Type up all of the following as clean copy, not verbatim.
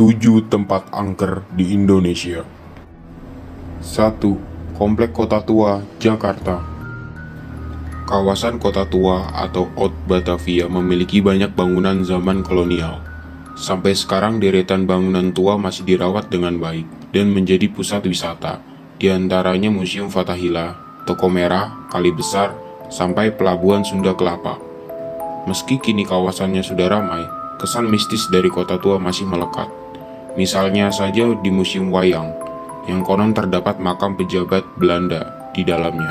7 tempat angker di Indonesia. 1. Komplek Kota Tua, Jakarta. Kawasan Kota Tua atau Oud Batavia memiliki banyak bangunan zaman kolonial. Sampai sekarang deretan bangunan tua masih dirawat dengan baik dan menjadi pusat wisata, di antaranya Museum Fathahillah, Toko Merah, Kali Besar, sampai Pelabuhan Sunda Kelapa. Meski kini kawasannya sudah ramai, kesan mistis dari Kota Tua masih melekat. Misalnya saja di Museum Wayang, yang konon terdapat makam pejabat Belanda di dalamnya.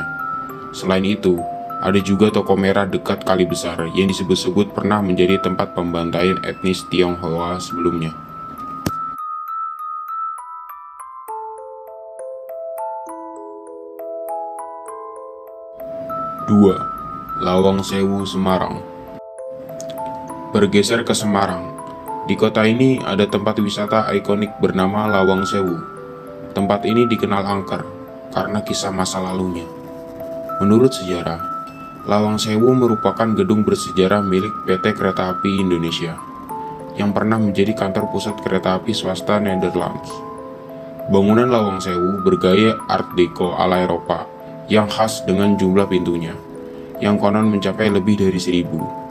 Selain itu, ada juga Toko Merah dekat Kali Besar yang disebut-sebut pernah menjadi tempat pembantaian etnis Tionghoa sebelumnya. Dua. Lawang Sewu, Semarang. Bergeser ke Semarang, di kota ini ada tempat wisata ikonik bernama Lawang Sewu. Tempat ini dikenal angker karena kisah masa lalunya. Menurut sejarah, Lawang Sewu merupakan gedung bersejarah milik PT Kereta Api Indonesia yang pernah menjadi kantor pusat kereta api swasta Netherlands. Bangunan Lawang Sewu bergaya Art Deco ala Eropa yang khas dengan jumlah pintunya, yang konon mencapai lebih dari 1000.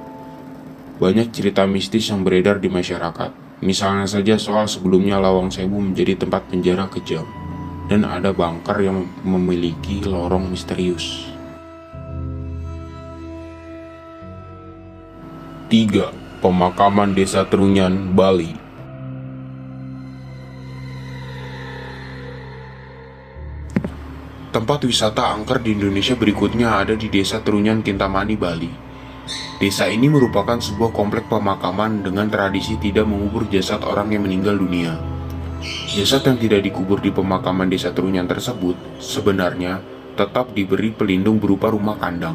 Banyak cerita mistis yang beredar di masyarakat. Misalnya saja soal sebelumnya Lawang Sewu menjadi tempat penjara kejam, dan ada bunker yang memiliki lorong misterius. 3. Pemakaman Desa Trunyan, Bali. Tempat wisata angker di Indonesia berikutnya ada di Desa Trunyan, Kintamani, Bali. Desa ini merupakan sebuah komplek pemakaman dengan tradisi tidak mengubur jasad orang yang meninggal dunia. Jasad yang tidak dikubur di pemakaman Desa Trunyan tersebut sebenarnya tetap diberi pelindung berupa rumah kandang.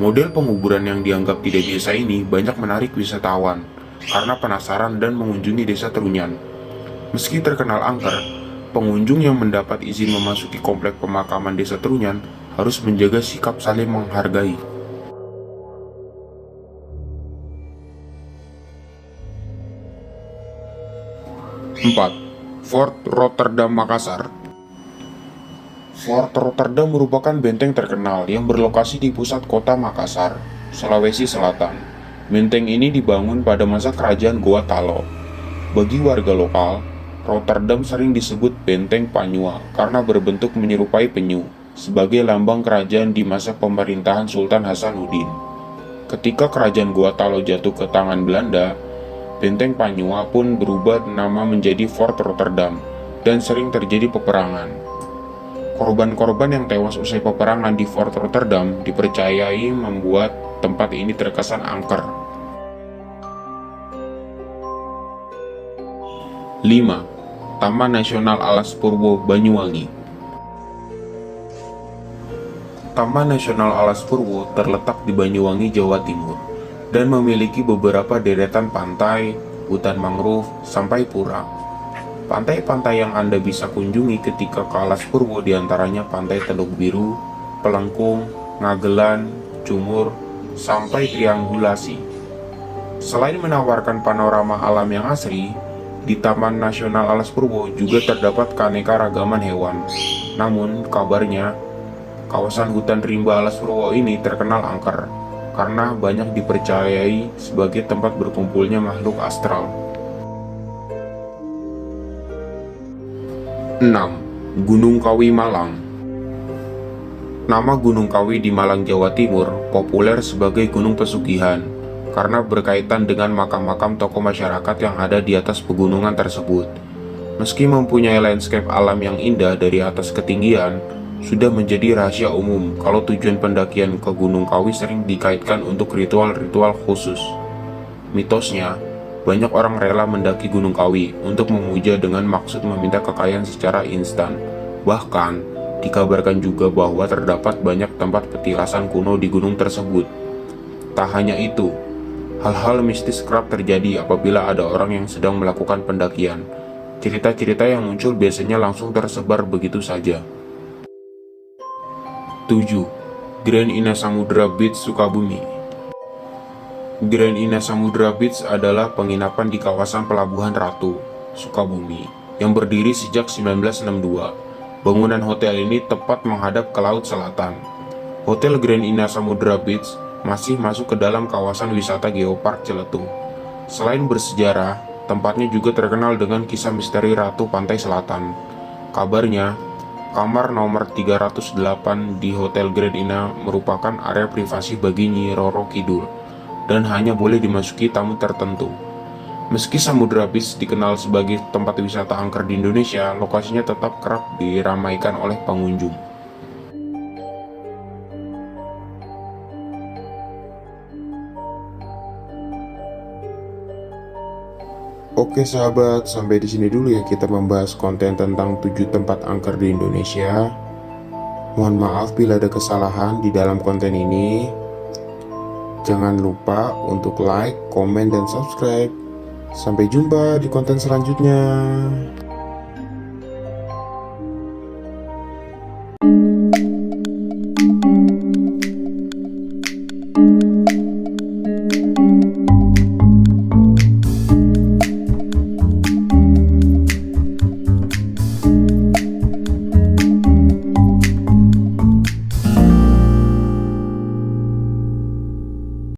Model penguburan yang dianggap tidak biasa ini banyak menarik wisatawan karena penasaran dan mengunjungi Desa Trunyan. Meski terkenal angker, pengunjung yang mendapat izin memasuki komplek pemakaman Desa Trunyan harus menjaga sikap saling menghargai. 4. Fort Rotterdam, Makassar. Fort Rotterdam merupakan benteng terkenal yang berlokasi di pusat kota Makassar, Sulawesi Selatan. Benteng ini dibangun pada masa kerajaan Goa Talo. Bagi warga lokal, Rotterdam sering disebut Benteng Panyua karena berbentuk menyerupai penyu, sebagai lambang kerajaan di masa pemerintahan Sultan Hasanuddin. Ketika kerajaan Goa Talo jatuh ke tangan Belanda, Benteng Panyua pun berubah nama menjadi Fort Rotterdam dan sering terjadi peperangan. Korban-korban yang tewas usai peperangan di Fort Rotterdam dipercayai membuat tempat ini terkesan angker. 5. Taman Nasional Alas Purwo, Banyuwangi. Taman Nasional Alas Purwo terletak di Banyuwangi, Jawa Timur, dan memiliki beberapa deretan pantai, hutan mangrove, sampai pura. Pantai-pantai yang Anda bisa kunjungi ketika ke Alas Purwo diantaranya Pantai Teluk Biru, Pelengkung, Ngagelan, Cumur, sampai Triangulasi. Selain menawarkan panorama alam yang asri, di Taman Nasional Alas Purwo juga terdapat keanekaragaman hewan. Namun, kabarnya, kawasan hutan rimba Alas Purwo ini terkenal angker karena banyak dipercayai sebagai tempat berkumpulnya makhluk astral. 6. Gunung Kawi, Malang. Nama Gunung Kawi di Malang, Jawa Timur populer sebagai gunung pesugihan karena berkaitan dengan makam-makam tokoh masyarakat yang ada di atas pegunungan tersebut. Meski mempunyai landscape alam yang indah dari atas ketinggian, sudah menjadi rahasia umum kalau tujuan pendakian ke Gunung Kawi sering dikaitkan untuk ritual-ritual khusus. Mitosnya, banyak orang rela mendaki Gunung Kawi untuk memuja dengan maksud meminta kekayaan secara instan. Bahkan, dikabarkan juga bahwa terdapat banyak tempat petilasan kuno di gunung tersebut. Tak hanya itu, hal-hal mistis kerap terjadi apabila ada orang yang sedang melakukan pendakian. Cerita-cerita yang muncul biasanya langsung tersebar begitu saja. 7. Grand Ina Samudra Beach, Sukabumi. Grand Ina Samudra Beach adalah penginapan di kawasan Pelabuhan Ratu, Sukabumi, yang berdiri sejak 1962. Bangunan hotel ini tepat menghadap ke laut selatan. Hotel Grand Ina Samudra Beach masih masuk ke dalam kawasan wisata Geopark Ciletung. Selain bersejarah, tempatnya juga terkenal dengan kisah misteri Ratu Pantai Selatan. Kabarnya, kamar nomor 308 di Hotel Grand Ina merupakan area privasi bagi Nyi Roro Kidul dan hanya boleh dimasuki tamu tertentu. Meski Samudra Beach dikenal sebagai tempat wisata angker di Indonesia, lokasinya tetap kerap diramaikan oleh pengunjung. Oke sahabat, sampai di sini dulu ya kita membahas konten tentang 7 tempat angker di Indonesia. Mohon maaf bila ada kesalahan di dalam konten ini. Jangan lupa untuk like, komen, dan subscribe. Sampai jumpa di konten selanjutnya.